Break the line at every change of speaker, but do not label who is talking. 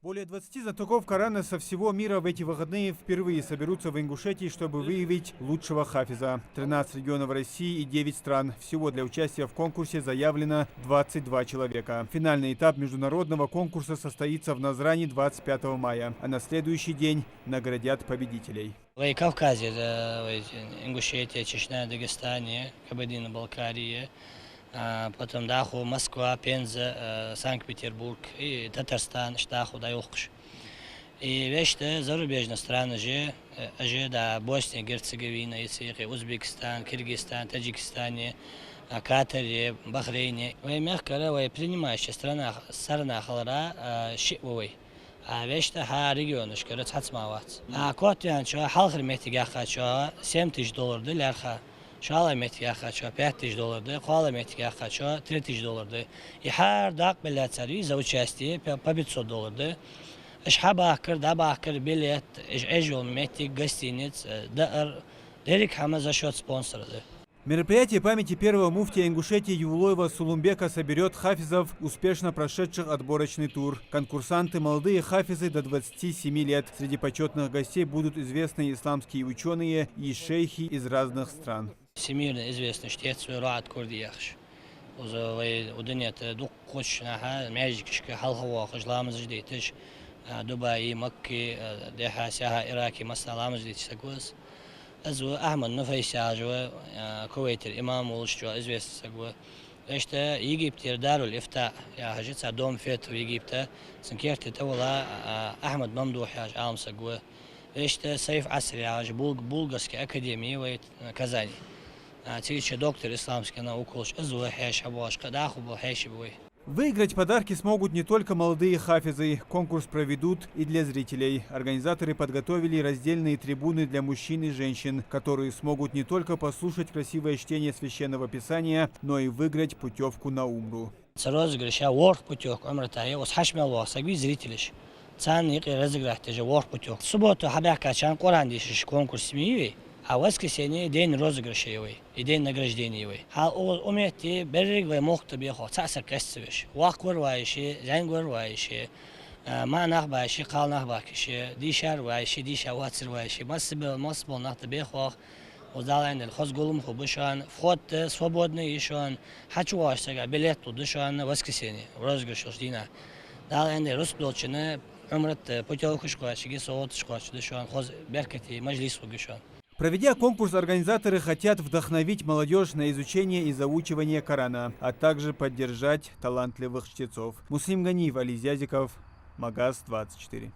Более 20 знатоков Корана со всего мира в эти выходные впервые соберутся в Ингушетии, чтобы выявить лучшего хафиза. 13 регионов России и 9 стран. Всего для участия в конкурсе заявлено 22 человека. Финальный этап международного конкурса состоится в Назране 25 мая, а на следующий день наградят победителей.
В Кавказе, Ингушетия, Чечня, Дагестане, Кабардино-Балкария, потом Даху, Москва, Пенза, Санкт-Петербург и Татарстан, Штаху, Даюхш. И вещи зарубежные страны же, да, Босния, Герцеговина, Узбекистан, Киргизстан, Таджикистан, Катар, Бахрейн. Вы мягко, вы принимающая страна халара, шивой. А вещи ха регионушка, рецацмават. А котян, что халхр метигаха, что $7,000 лярха. شاله متیاخه چه $5,000 ده، خاله متیاخه چه $3,000 ده. هر داق بلیت سری زوجستی $500 ده. اش حباه کرد دباه کرد بلیت اجول متي гостиниц دار ديرك همزه شد спонсор ده.
Мероприятие памяти первого муфтия Ингушетии Юлоева Сулумбека соберет хафизов, успешно прошедших отборочный тур. Конкурсанты – молодые хафизы до 27 лет. Среди почетных гостей будут известные исламские ученые и шейхи из разных стран.
Всемирно известный штец Руат Курдияхш. Уденет дух хочнаха мяжикшка халхова хажламыз ждетиш Дубай, Макки, Деха, Сяха, Ираки, Масаламыз ждетиш. أزو أحمد نفيس عجوة كويت الإمام والشجوع إزويس سجوة إشتا يجيبت دار الإفتاء يا حاجة دوم فيت ويجيبته سنكيرت تولا أحمد ممدوح يا عام سجوة إشتا سيف عسري يا بولغس كأكاديمية وكزاني تيجي دكتور إسلامسكي أنا وكلش أزوة حيش حبواش قداخو بحيش بوي.
Выиграть подарки смогут не только молодые хафизы. Конкурс проведут и для зрителей. Организаторы подготовили раздельные трибуны для мужчин и женщин, которые смогут не только послушать красивое чтение священного писания, но и выиграть путевку на умру.
Розыгрыша ворк путевку умртая, восхашмел васагви зрителиш. Цан разыграть же ворк путевку. В субботу хабяка чан Коран дишиш конкурс миви. А в воскресенье день розыгрыша его и день награждения его. А умеете берег вы мохта бехо, цасар кастывиш. Вак варвающий, зянг варвающий, манах бающий, калнах бакиши, дишар вающий, диша вацер вающий. Масбол нахта бехо, удален хозгулум хубушан, вход свободный еще. Хочу вашего билет тудушан воскресенье. Розыгрыш дина. Дален русдолчина умрет путевку школьчики, соот школьчики душан, хоз беркати мажлис хугушан.
Проведя конкурс, организаторы хотят вдохновить молодежь на изучение и заучивание Корана, а также поддержать талантливых чтецов. Муслим Ганиев, Али Зязиков, Магаз 24.